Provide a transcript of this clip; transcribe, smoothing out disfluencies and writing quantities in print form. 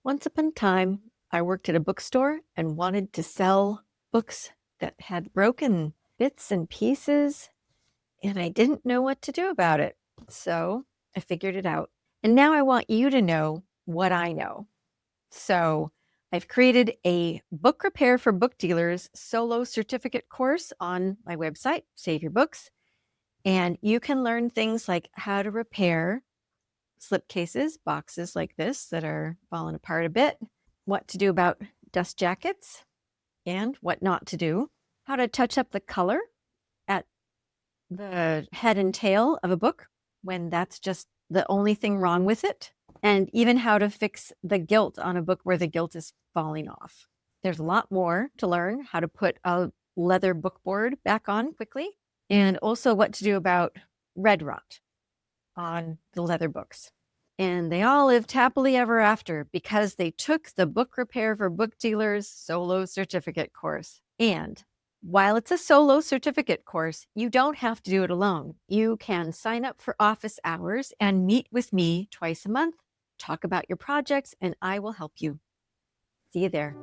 Once upon a time, I worked at a bookstore and wanted to sell books that had broken bits and pieces, and I didn't know what to do about it. So I figured it out. And now I want you to know what I know. So I've created a book repair for book dealers solo certificate course on my website, Save Your Books. And you can learn things like how to repair slipcases, boxes like this that are falling apart a bit, what to do about dust jackets and what not to do, how to touch up the color at the head and tail of a book when that's just the only thing wrong with it, and even how to fix the gilt on a book where the gilt is falling off. There's a lot more to learn: how to put a leather bookboard back on quickly, and also what to do about red rot on the leather books. And they all lived happily ever after because they took the Book Repair for Book Dealers solo certificate course. And while it's a solo certificate course, you don't have to do it alone. You can sign up for office hours and meet with me twice a month, talk about your projects, and I will help you. See you there.